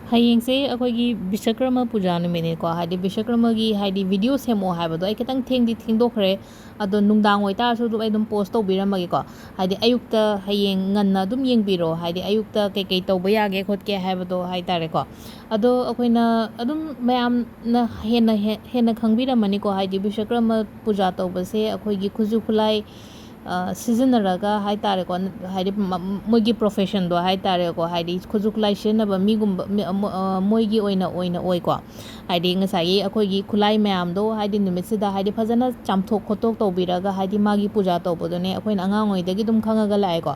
ꯍꯌꯦꯡꯁꯦ ꯑꯩꯈꯣꯏꯒꯤ ꯕꯤꯁꯀꯔꯃ ꯄꯨꯖꯥ ꯅꯨꯃꯤꯠꯅꯤꯀꯣ ꯍꯥꯏꯗꯤ ꯕꯤꯁꯀꯔꯃꯒꯤ ꯍꯥꯏꯗꯤ ꯚꯤꯗꯤꯑꯣ ꯁꯦꯝꯃꯛꯑꯣ ꯍꯥꯏꯕꯗꯣ ꯑꯩ ꯈꯤꯇꯪ ꯊꯦꯡꯗꯣꯛꯈ꯭ꯔꯦ ꯑꯗꯣ ꯅꯨꯡꯗꯥꯡ ꯑꯣꯏꯇꯥꯔꯁꯨ ꯑꯗꯨꯝ ꯑꯩ ꯑꯗꯨꯝ ꯄꯣꯁ ꯇꯧꯕꯤꯔꯝꯃꯒꯦꯀꯣ ꯍꯥꯏꯗꯤ ꯑꯌꯨꯛꯇ ꯍꯌꯦꯡ ꯉꯟꯅ ꯑꯗꯨꯝ ꯌꯦꯡꯕꯤꯔꯣ ꯍꯥꯏꯗꯤ ꯑꯌꯨꯛꯇ ꯀꯩꯀꯩ ꯇꯧꯕ ꯌꯥꯒꯦ ꯈꯣꯠꯀꯦ ꯍꯥꯏꯕꯗꯣ ꯍꯥꯏꯇꯥꯔꯦꯀꯣ ꯑꯗꯣ ꯑꯩꯈꯣꯏꯅ ꯑꯗꯨꯝ ꯃꯌꯥꯝꯅ ꯍꯦꯟꯅ ꯈꯪꯕꯤꯔꯝꯃꯅꯤꯀꯣ ꯍꯥꯏꯗꯤ ꯕꯤꯁꯀꯔꯃ ꯄꯨꯖꯥ ꯇꯧꯕꯁꯦ ꯑꯩꯈꯣꯏꯒꯤ ꯈꯨꯠꯁꯨ ꯈꯨꯠꯂꯥꯏ ꯁꯤꯖꯤꯟꯅꯔꯒ ꯍꯥꯏꯇꯥꯔꯦꯀꯣ ꯍꯥꯏꯗꯤ ꯃꯣꯏꯒꯤ ꯄ꯭ꯔꯣꯐꯦꯁꯟꯗꯣ ꯍꯥꯏꯇꯥꯔꯦꯀꯣ ꯍꯥꯏꯗꯤ ꯈꯨꯠꯁꯨ ꯈꯨꯠꯂꯥꯏ ꯁꯤꯖꯤꯟꯅꯕ ꯃꯤꯒꯨꯝꯕ ꯃꯣꯏꯒꯤ ꯑꯣꯏꯅ ꯑꯣꯏꯀꯣ ꯍꯥꯏꯗꯤ ꯉꯁꯥꯏꯒꯤ ꯑꯩꯈꯣꯏꯒꯤ ꯈꯨꯠꯂꯥꯏ ꯃꯌꯥꯝꯗꯣ ꯍꯥꯏꯗꯤ ꯅꯨꯃꯤꯠꯁꯤꯗ ꯍꯥꯏꯗꯤ ꯐꯖꯅ ꯆꯥꯝꯊꯣꯛ ꯈꯣꯠꯇꯣꯛ ꯇꯧꯕꯤꯔꯒ ꯍꯥꯏꯗꯤ ꯃꯥꯒꯤ ꯄꯨꯖꯥ ꯇꯧꯕꯗꯨꯅꯦ ꯑꯩꯈꯣꯏꯅ ꯑꯉꯥꯡ ꯑꯣꯏꯔꯤꯉꯩꯗꯒꯤ ꯑꯗꯨꯝ ꯈꯪꯉꯒ ꯂꯥꯛꯑꯦꯀꯣ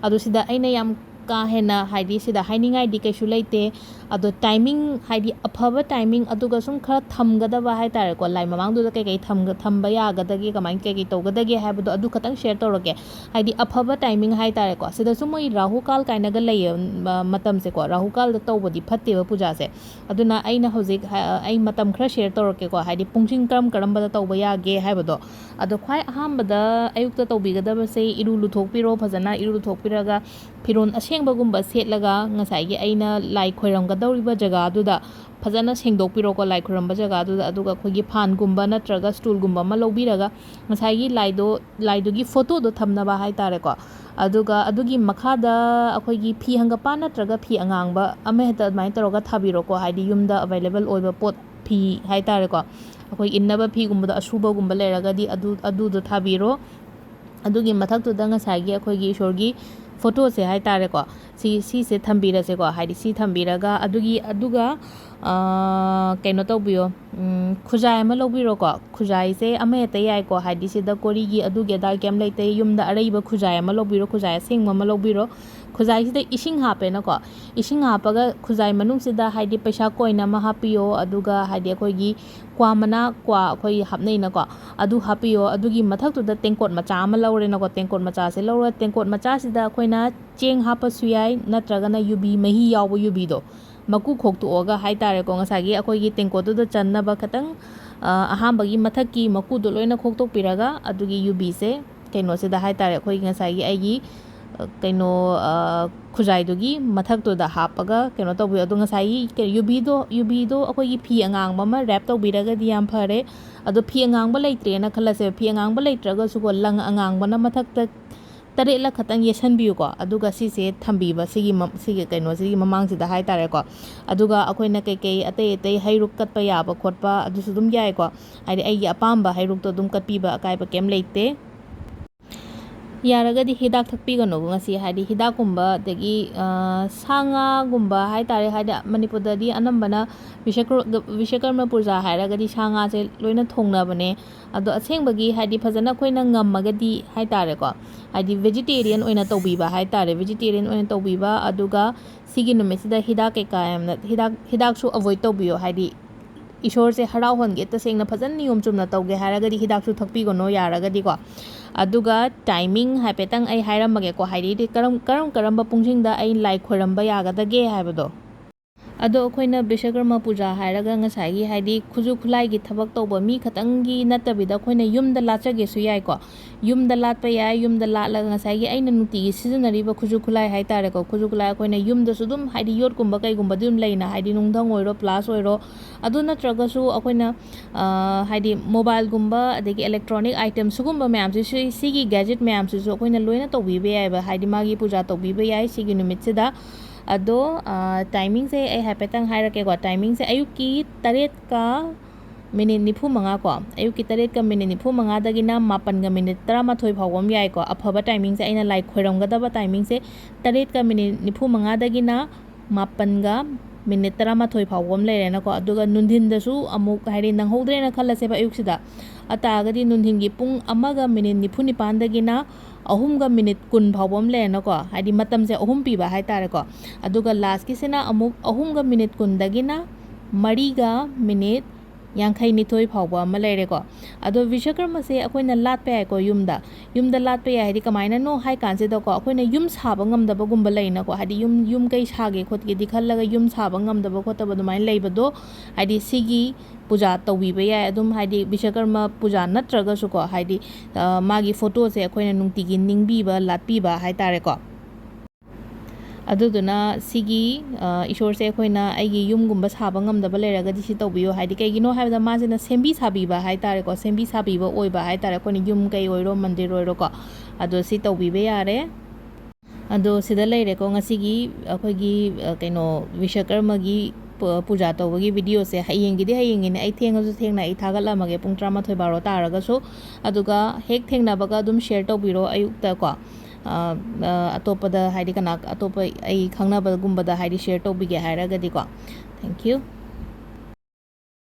ꯑꯗꯣ ꯁꯤꯗ ꯑꯩꯅ ꯌꯥꯝ ꯀꯥ ꯍꯦꯟꯅ ꯍꯥꯏꯗꯤ ꯁꯤꯗ ꯍꯥꯏꯅꯤꯡꯉꯥꯏꯗꯤ ꯀꯩꯁꯨ ꯂꯩꯇꯦ ꯑꯗꯣ ꯇꯥꯏꯃꯤꯡ ꯍꯥꯏꯗꯤ ꯑꯐꯕ ꯇꯥꯏꯃꯤꯡ ꯑꯗꯨꯒ ꯁꯨꯝ ꯈꯔ ꯊꯝꯒꯗꯕ ꯍꯥꯏꯇꯥꯔꯦꯀꯣ ꯂꯥꯏ ꯃꯃꯥꯡꯗꯨꯗ ꯀꯩꯀꯩ ꯊꯝꯕ ꯌꯥꯒꯗꯒꯦ ꯀꯃꯥꯏꯅ ꯀꯩꯀꯩ ꯇꯧꯒꯗꯒꯦ ꯍꯥꯏꯕꯗꯣ ꯑꯗꯨ ꯈꯇꯪ ꯁꯦꯌꯔ ꯇꯧꯔꯛꯀꯦ ꯍꯥꯏꯗꯤ ꯑꯐꯕ ꯇꯥꯏꯃꯤꯡ ꯍꯥꯏꯇꯥꯔꯦꯀꯣ ꯁꯤꯗꯁꯨ ꯃꯣꯏ ꯔꯥꯍꯨ ꯀꯥꯜ ꯀꯥꯏꯅꯒ ꯂꯩꯌꯦ ꯃꯇꯝꯁꯦꯀꯣ ꯔꯥꯍꯨ ꯀꯥꯜꯗ ꯇꯧꯕꯗꯤ ꯐꯠꯇꯦꯕ ꯄꯨꯖꯥꯁꯦ ꯑꯗꯨꯅ ꯑꯩꯅ ꯍꯧꯖꯤꯛ ꯑꯩ ꯃꯇꯝ ꯈꯔ ꯁꯦꯌꯔ ꯇꯧꯔꯛꯀꯦꯀꯣ ꯍꯥꯏꯗꯤ ꯄꯨꯡꯁꯤꯡ ꯀꯔꯝꯕꯗ ꯇꯧꯕ ꯌꯥꯒꯦ ꯍꯥꯏꯕꯗꯣ ꯑꯗꯣ ꯈ꯭ꯋꯥꯏ ꯑꯍꯥꯟꯕꯗ ꯑꯌꯨꯛꯇ ꯇꯧꯕꯤꯒꯗꯕꯁꯦ ꯏꯔꯨ ꯂꯨꯊꯣꯛꯄꯤꯔꯣ ꯐꯖꯅ ꯏꯔꯨ ꯂꯨꯊꯣꯛꯄꯤꯔꯒ ꯐꯤꯔꯣꯜ ꯑꯁꯦꯡꯕꯒꯨꯝꯕ ꯁꯦꯠꯂꯒ ꯉꯁꯥꯏꯒꯤ ꯑꯩꯅ ꯂꯥꯏ ꯈꯣꯏꯔꯝꯒꯗꯧꯔꯤꯕ ꯖꯒꯥꯗꯨꯗ ꯐꯖꯅ ꯁꯦꯡꯗꯣꯛꯄꯤꯔꯣꯀꯣ ꯂꯥꯏ ꯈꯣꯏꯔꯝꯕ ꯖꯒꯥꯗꯨꯗ ꯑꯗꯨꯒ ꯑꯩꯈꯣꯏꯒꯤ ꯐꯥꯟꯒꯨꯝꯕ ꯅꯠꯇ꯭ꯔꯒ ꯁ꯭ꯇꯨꯜꯒꯨꯝꯕ ꯑꯃ ꯂꯧꯕꯤꯔꯒ ꯉꯁꯥꯏꯒꯤ ꯂꯥꯏꯗꯨꯒꯤ ꯐꯣꯇꯣꯗꯣ ꯊꯝꯅꯕ ꯍꯥꯏꯇꯥꯔꯦꯀꯣ ꯑꯗꯨꯒ ꯑꯗꯨꯒꯤ ꯃꯈꯥꯗ ꯑꯩꯈꯣꯏꯒꯤ ꯐꯤ ꯍꯪꯒꯄꯥꯟ ꯅꯠꯇ꯭ꯔꯒ ꯐꯤ ꯑꯉꯥꯡꯕ ꯑꯃꯍꯦꯛꯇ ꯑꯗꯨꯃꯥꯏꯅ ꯇꯧꯔꯒ ꯊꯥꯕꯤꯔꯣꯀꯣ ꯍꯥꯏꯗꯤ ꯌꯨꯝꯗ ꯑꯦꯕꯥꯏꯂꯦꯕꯜ ꯑꯣꯏꯕ ꯄꯣꯠ ꯐꯤ ꯍꯥꯏꯇꯥꯔꯦꯀꯣ ꯑꯩꯈꯣꯏ ꯏꯟꯅꯕ ꯐꯤꯒꯨꯝꯕꯗ ꯑꯁꯨꯕꯒꯨꯝꯕ ꯂꯩꯔꯒꯗꯤ ꯑꯗꯨꯗꯣ ꯊꯥꯕꯤꯔꯣ ꯑꯗꯨꯒꯤ ꯃꯊꯛꯇꯨꯗ ꯉꯁꯥꯏꯒꯤ ꯑꯩꯈꯣꯏꯒꯤ ꯏꯁꯣꯔꯒꯤ ꯐꯣꯇꯣꯁꯦ ꯍꯥꯏꯇꯥꯔꯦꯀꯣ ꯁꯤꯁꯦ ꯊꯝꯕꯤꯔꯁꯦꯀꯣ ꯍꯥꯏꯗꯤ ꯁꯤ ꯊꯝꯕꯤꯔꯒ ꯑꯗꯨꯒ ꯀꯩꯅꯣ ꯇꯧꯕꯤꯌꯣ ꯈꯨꯖꯥꯏ ꯑꯃ ꯂꯧꯕꯤꯔꯣꯀꯣ ꯈꯨꯖꯥꯏꯁꯦ ꯑꯃꯍꯦꯛꯇ ꯌꯥꯏꯀꯣ ꯍꯥꯏꯗꯤ ꯁꯤꯗ ꯀꯣꯔꯤꯒꯤ ꯑꯗꯨꯒꯤ ꯑꯗꯥ ꯀꯩꯝ ꯂꯩꯇꯦ ꯌꯨꯝꯗ ꯑꯔꯩꯕ ꯈꯨꯖꯥꯏ ꯑꯃ ꯂꯧꯕꯤꯔꯣ ꯈꯨꯖꯥꯏ ꯑꯁꯦꯡꯕ ꯑꯃ ꯂꯧꯕꯤꯔꯣ ꯈꯨꯖꯥꯏꯁꯤꯗ ꯏꯁꯤꯡ ꯍꯥꯞꯄꯦꯅꯀꯣ ꯏꯁꯤꯡ ꯍꯥꯞꯄꯒ ꯈꯨꯖꯥꯏ ꯃꯅꯨꯡꯁꯤꯗ ꯍꯥꯏꯗꯤ ꯄꯩꯁꯥ ꯀꯣꯏꯟ ꯑꯃ ꯍꯥꯞꯄꯤꯌꯣ ꯑꯗꯨꯒ ꯍꯥꯏꯗꯤ ꯑꯩꯈꯣꯏꯒꯤ ꯀ꯭ꯋꯥ ꯑꯩꯈꯣꯏ ꯍꯥꯞꯅꯩꯅꯀꯣ ꯑꯗꯨ ꯍꯥꯞꯄꯤꯌꯣ ꯑꯗꯨꯒꯤ ꯃꯊꯛꯇꯨꯗ ꯇꯦꯡꯀꯣꯠ ꯃꯆꯥ ꯑꯃ ꯂꯧꯔꯦꯅꯀꯣ ꯇꯦꯡꯀꯣꯠ ꯃꯆꯥꯁꯦ ꯂꯧꯔꯒ ꯇꯦꯡꯀꯣꯠ ꯃꯆꯥꯁꯤꯗ ꯑꯩꯈꯣꯏꯅ ꯆꯦꯡ ꯍꯥꯞꯄꯁꯨ ꯌꯥꯏ ꯅꯠꯇ꯭ꯔꯒꯅ ꯌꯨꯕꯤ ꯃꯍꯤ ꯌꯥꯎꯕ ꯌꯨꯕꯤꯗꯣ ꯃꯀꯨ ꯈꯣꯛꯇꯣꯛꯑꯒ ꯍꯥꯏꯇꯥꯔꯦꯀꯣ ꯉꯁꯥꯏꯒꯤ ꯑꯩꯈꯣꯏꯒꯤ ꯇꯦꯡꯀꯣꯠꯇꯨꯗ ꯆꯟꯅꯕ ꯈꯤꯇꯪ ꯑꯍꯥꯟꯕꯒꯤ ꯃꯊꯛꯀꯤ ꯃꯀꯨꯗꯣ ꯂꯣꯏꯅ ꯈꯣꯛꯇꯣꯛꯄꯤꯔꯒ ꯑꯗꯨꯒꯤ ꯌꯨꯕꯤꯁꯦ ꯀꯩꯅꯣꯁꯤꯗ ꯍꯥꯏꯇꯥꯔꯦ ꯑꯩꯈꯣꯏꯒꯤ ꯉꯁꯥꯏꯒꯤ ꯑꯩꯒꯤ ꯀꯩꯅꯣ ꯈꯨꯖꯥꯏꯗꯨꯒꯤ ꯃꯊꯛꯇꯨꯗ ꯍꯥꯞꯄꯒ ꯀꯩꯅꯣ ꯇꯧꯕꯤꯌꯣ ꯑꯗꯣ ꯉꯁꯥꯏꯒꯤ ꯌꯨꯕꯤꯗꯣ ꯑꯩꯈꯣꯏꯒꯤ ꯐꯤ ꯑꯉꯥꯡꯕ ꯑꯃ ꯔꯦꯞ ꯇꯧꯕꯤꯔꯒꯗꯤ ꯌꯥꯝ фаре ꯑꯗꯣ ꯐꯤ ꯑꯉꯥꯡꯕ ꯂꯩꯇ꯭ꯔꯦꯅ ꯈꯜꯂꯁꯦ ꯐꯤ ꯑꯉꯥꯡꯕ ꯂꯩꯇ꯭ꯔꯒꯁꯨꯀꯣ ꯂꯪ ꯑꯉꯥꯡꯕꯅ ꯃꯊꯛꯇ 8ꯂꯛ ꯈꯛꯇꯪ ꯌꯦꯁꯟꯕꯤꯌꯨꯀꯣ ꯑꯗꯨꯒ ꯁꯤꯁꯦ ꯊꯝꯕꯤꯕ ꯁꯤꯒꯤ ꯀꯩꯅꯣꯁꯤꯒꯤ ꯃꯃꯥꯡꯁꯤꯗ ꯍꯥꯏꯇꯥꯔꯦꯀꯣ ꯑꯗꯨꯒ ꯑꯩꯈꯣꯏꯅ ꯀꯩꯀꯩ ꯑꯇꯩ ꯍꯩꯔꯨꯛ ꯀꯠꯄ ꯌꯥꯕ ꯈꯣꯠꯄ ꯑꯗꯨꯁꯨ ꯑꯗꯨꯝ ꯌꯥꯏꯀꯣ ꯍꯥꯏꯗꯤ ꯑꯩꯒꯤ ꯑꯄꯥꯝꯕ ꯍꯩꯔꯨꯛꯇꯣ ꯑꯗꯨꯝ ꯀꯠꯄꯤꯕ ꯑꯀꯥꯏꯕ ꯀꯩꯝ ꯂꯩꯇꯦ ꯌꯥꯔꯒꯗꯤ ꯍꯤꯗꯥꯛ ꯊꯛꯄꯤꯒꯅꯨ ꯉꯁꯤ ꯍꯥꯏꯗꯤ ꯍꯤꯗꯥꯛꯀꯨꯝꯕ ꯑꯗꯒꯤ ꯁꯥ ꯉꯥꯒꯨꯝꯕ ꯍꯥꯏꯇꯥꯔꯦ ꯍꯥꯏꯗꯤ ꯃꯅꯤꯄꯨꯔꯗꯗꯤ ꯑꯅꯝꯕꯅ ꯕꯤꯁꯀꯔꯃ ꯄꯨꯖꯥ ꯍꯥꯏꯔꯒꯗꯤ ꯁꯥ ꯉꯥꯁꯦ ꯂꯣꯏꯅ ꯊꯣꯡꯅꯕꯅꯦ ꯑꯗꯣ ꯑꯁꯦꯡꯕꯒꯤ ꯍꯥꯏꯗꯤ ꯐꯖꯅ ꯑꯩꯈꯣꯏꯅ ꯉꯝꯃꯒꯗꯤ ꯍꯥꯏꯇꯥꯔꯦꯀꯣ ꯍꯥꯏꯗꯤ ꯚꯦꯖꯤꯇꯦꯔꯤꯌꯟ ꯑꯣꯏꯅ ꯇꯧꯕꯤꯕ ꯍꯥꯏꯇꯥꯔꯦ ꯚꯦꯖꯤꯇꯦꯔꯤꯌꯟ ꯑꯣꯏꯅ ꯇꯧꯕꯤꯕ ꯑꯗꯨꯒ ꯁꯤꯒꯤ ꯅꯨꯃꯤꯠꯁꯤꯗ ꯍꯤꯗꯥꯛ ꯀꯩꯀꯥ ꯌꯥꯝꯅ ꯍꯤꯗꯥꯛꯁꯨ ꯑꯦꯚꯣꯏꯗ ꯇꯧꯕꯤꯌꯣ ꯍꯥꯏꯗꯤ ꯏꯁꯣꯔꯁꯦ ꯍꯔꯥꯎꯍꯟꯒꯦ ꯇꯁꯦꯡꯅ ꯐꯖꯅ ꯅꯤꯌꯣꯝ ꯆꯨꯝꯅ ꯇꯧꯒꯦ ꯍꯥꯏꯔꯒꯗꯤ ꯍꯤꯗꯥꯛꯁꯨ ꯊꯛꯄꯤꯒꯅꯣ ꯌꯥꯔꯒꯗꯤꯀꯣ ꯑꯗꯨꯒ ꯇꯥꯏꯃꯤꯡ ꯍꯥꯏꯐꯦꯠꯇꯪ ꯑꯩ ꯍꯥꯏꯔꯝꯃꯒꯦꯀꯣ ꯍꯥꯏꯗꯤ ꯀꯔꯝꯕ ꯄꯨꯡꯁꯤꯡꯗ ꯑꯩ ꯂꯥꯏ ꯈꯣꯏꯔꯝꯕ ꯌꯥꯒꯗꯒꯦ ꯍꯥꯏꯕꯗꯣ ꯑꯗꯣ ꯑꯩꯈꯣꯏꯅ ꯕꯤꯁꯀꯔꯃ ꯄꯨꯖꯥ ꯍꯥꯏꯔꯒ ꯉꯁꯥꯏꯒꯤ ꯍꯥꯏꯗꯤ ꯈꯨꯠꯁꯨ ꯈꯨꯠꯂꯥꯏꯒꯤ ꯊꯕꯛ ꯇꯧꯕ ꯃꯤ ꯈꯛꯇꯪꯒꯤ ꯅꯠꯇꯕꯤꯗ ꯑꯩꯈꯣꯏꯅ ꯌꯨꯝꯗ ꯂꯥꯠꯆꯒꯦꯁꯨ ꯌꯥꯏꯀꯣ ꯌꯨꯝꯗ ꯂꯥꯠꯄ ꯌꯥꯏ ꯌꯨꯝꯗ ꯂꯥꯠꯂꯒ ꯉꯁꯥꯏꯒꯤ ꯑꯩꯅ ꯅꯨꯡꯇꯤꯒꯤ ꯁꯤꯖꯤꯟꯅꯔꯤꯕ ꯈꯨꯠꯁꯨ ꯈꯨꯠꯂꯥꯏ ꯍꯥꯏꯇꯥꯔꯦꯀꯣ ꯈꯨꯠꯁꯨ ꯈꯨꯠꯂꯥꯏ ꯑꯩꯈꯣꯏꯅ ꯌꯨꯝꯗꯁꯨ ꯑꯗꯨꯝ ꯍꯥꯏꯗꯤ ꯌꯣꯠꯀꯨꯝꯕ ꯀꯩꯒꯨꯝꯕꯗꯤ ꯑꯗꯨꯝ ꯂꯩꯅ ꯍꯥꯏꯗꯤ ꯅꯨꯡꯙꯪ ꯑꯣꯏꯔో ꯄ꯭ꯂꯥꯁ ꯑꯣꯏꯔో ꯑꯗꯨ ꯅꯠꯇ꯭ꯔꯒꯁꯨ ꯑꯩꯈꯣꯏꯅ ꯍꯥꯏꯗꯤ ꯃꯣꯕꯥꯏꯜꯒꯨꯝꯕ ꯑꯗꯒꯤ ꯑꯦꯂꯦꯛꯇ꯭ꯔꯣꯅꯤꯛ ꯑꯥꯏꯇꯦꯝ ꯁꯤꯒꯨꯝꯕ ꯃꯌꯥꯝꯁꯤꯁꯨ ꯁꯤꯒꯤ ꯒꯦꯖꯦꯠ ꯃꯌꯥꯝꯁꯤꯁꯨ ꯑꯩꯈꯣꯏꯅ ꯂꯣꯏꯅ ꯇꯧꯕꯤꯕ ꯌꯥꯏꯕ ꯍꯥꯏꯗꯤ ꯃꯥꯒꯤ ꯄꯨꯖꯥ ꯇꯧꯕꯤꯕ ꯌꯥꯏ ꯁꯤꯒꯤ ꯅꯨꯃꯤꯠꯁꯤꯗ ꯑꯗꯣ ꯇꯥꯏꯃꯤꯡꯁꯦ ꯑꯩ ꯍꯥꯏꯐꯦꯠꯇꯪ ꯍꯥꯏꯔꯛꯀꯦꯀꯣ ꯇꯥꯏꯃꯤꯡꯁꯦ ꯑꯌꯨꯛꯀꯤ 8:45 ꯀꯣ ꯑꯌꯨꯛꯀꯤ 8:45 ꯃꯥꯄꯟꯒ ꯃꯤꯅꯤꯠ 13 ꯐꯥꯎꯕ ꯑꯃ ꯌꯥꯏꯀꯣ ꯑꯐꯕ ꯇꯥꯏꯃꯤꯡꯁꯦ ꯑꯩꯅ ꯂꯥꯏ ꯈꯣꯏꯔꯝꯒꯗꯕ ꯇꯥꯏꯃꯤꯡꯁꯦ 8:45 ꯃꯥꯄꯟꯒ ꯃꯤꯅꯤꯠ 13 ꯐꯥꯎꯕ ꯑꯃ ꯂꯩꯔꯦꯅꯀꯣ ꯑꯗꯨꯒ ꯅꯨꯡꯊꯤꯟꯗꯁꯨ ꯑꯃꯨꯛ ꯍꯥꯏꯗꯤ ꯅꯪꯍꯧꯗ꯭ꯔꯦꯅ ꯈꯜꯂꯁꯦꯕ ꯑꯌꯨꯛꯁꯤꯗ ꯑꯇꯥꯔꯒꯗꯤ ꯅꯨꯡꯊꯤꯟꯒꯤ ꯄꯨꯡ 1:49 3:10 ꯐꯥꯎꯕ ꯑꯃ ꯂꯩꯔꯦꯅꯀꯣ ꯍꯥꯏꯗꯤ ꯃꯇꯝꯁꯦ 3 ꯄꯤꯕ ꯍꯥꯏꯇꯥꯔꯦꯀꯣ ꯑꯗꯨꯒ ꯂꯥꯁꯀꯤꯁꯤꯅ ꯑꯃꯨꯛ 3:10 3:52 ꯐꯥꯎꯕ ꯑꯃ ꯂꯩꯔꯦꯀꯣ ꯑꯗꯣ ꯕꯤꯁꯀꯔꯃꯁꯦ ꯑꯩꯈꯣꯏꯅ ꯂꯥꯠꯄ ꯌꯥꯏꯀꯣ ꯌꯨꯝꯗ ꯂꯥꯠꯄ ꯌꯥꯏ ꯍꯥꯏꯗꯤ ꯀꯃꯥꯏꯅꯅꯣ ꯍꯥꯏ ꯀꯥꯟꯁꯤꯗꯀꯣ ꯑꯩꯈꯣꯏꯅ ꯌꯨꯝ ꯁꯥꯕ ꯉꯝꯗꯕꯒꯨꯝꯕ ꯂꯩꯅꯀꯣ ꯍꯥꯏꯗꯤ ꯌꯨꯝ ꯀꯩ ꯁꯥꯒꯦ ꯈꯣꯠꯀꯦꯗꯤ ꯈꯜꯂꯒ ꯌꯨꯝ ꯁꯥꯕ ꯉꯝꯗꯕ ꯈꯣꯠꯇꯕ ꯑꯗꯨꯃꯥꯏꯅ ꯂꯩꯕꯗꯣ ꯍꯥꯏꯗꯤ ꯁꯤꯒꯤ ꯄꯨꯖꯥ ꯇꯧꯕꯤꯕ ꯌꯥꯏ ꯑꯗꯨꯝ ꯍꯥꯏꯗꯤ ꯕꯤꯁꯀꯔꯃ ꯄꯨꯖꯥ ꯅꯠꯇ꯭ꯔꯒꯁꯨꯀꯣ ꯍꯥꯏꯗꯤ ꯃꯥꯒꯤ ꯐꯣꯇꯣꯁꯦ ꯑꯩꯈꯣꯏꯅ ꯅꯨꯡꯇꯤꯒꯤ ꯅꯤꯡꯕꯤꯕ ꯂꯥꯠꯄꯤꯕ ꯍꯥꯏꯇꯥꯔꯦꯀꯣ ꯑꯗꯨꯗꯨꯅ ꯁꯤꯒꯤ ꯏꯁꯣꯔꯁꯦ ꯑꯩꯈꯣꯏꯅ ꯑꯩꯒꯤ ꯌꯨꯝꯒꯨꯝꯕ ꯁꯥꯕ ꯉꯝꯗꯕ ꯂꯩꯔꯒꯗꯤ ꯁꯤ ꯇꯧꯕꯤꯌꯣ ꯍꯥꯏꯗꯤ ꯀꯩꯒꯤꯅꯣ ꯍꯥꯏꯕꯗ ꯃꯥꯁꯤꯅ ꯁꯦꯝꯕꯤ ꯁꯥꯕꯤꯕ ꯍꯥꯏꯇꯥꯔꯦꯀꯣ ꯁꯦꯝꯕꯤ ꯁꯥꯕꯤꯕ ꯑꯣꯏꯕ ꯍꯥꯏꯇꯥꯔꯦ ꯑꯩꯈꯣꯏꯅ ꯌꯨꯝ ꯀꯩ ꯑꯣꯏꯔꯣ ꯃꯟꯗꯤꯔ ꯑꯣꯏꯔꯣꯀꯣ ꯑꯗꯣ ꯁꯤ ꯇꯧꯕꯤꯕ ꯌꯥꯔꯦ ꯑꯗꯣ ꯁꯤꯗ ꯂꯩꯔꯦꯀꯣ ꯉꯁꯤꯒꯤ ꯑꯩꯈꯣꯏꯒꯤ ꯀꯩꯅꯣ ꯕꯤꯁꯀꯔꯃꯒꯤ ꯄꯨꯖꯥ ꯇꯧꯕꯒꯤ ꯚꯤꯗꯤꯑꯣꯁꯦ ꯍꯌꯦꯡꯒꯤꯗꯤ ꯍꯌꯦꯡꯒꯤꯅꯦ ꯑꯩ ꯊꯦꯡꯉꯁꯨ ꯊꯦꯡꯅ ꯑꯩ ꯊꯥꯒꯠꯂꯝꯃꯒꯦ ꯄꯨꯡ 11 12 ꯇꯥꯔꯒꯁꯨ ꯑꯗꯨꯒ ꯍꯦꯛ ꯊꯦꯡꯅꯕꯒ ꯑꯗꯨꯝ ꯁꯦꯌꯔ ꯇꯧꯕꯤꯔꯣ ꯑꯌꯨꯛꯇꯀꯣ ꯑꯇꯣꯞꯄꯗ ꯍꯥꯏꯗꯤ ꯀꯅꯥ ꯑꯇꯣꯞꯄ ꯑꯩ ꯈꯪꯅꯕꯒꯨꯝꯕꯗ ꯍꯥꯏꯗꯤ ꯁꯦꯌꯔ ꯇꯧꯕꯤꯒꯦ ꯍꯥꯏꯔꯒꯗꯤꯀꯣ ꯊꯦꯡꯛ ꯌꯨ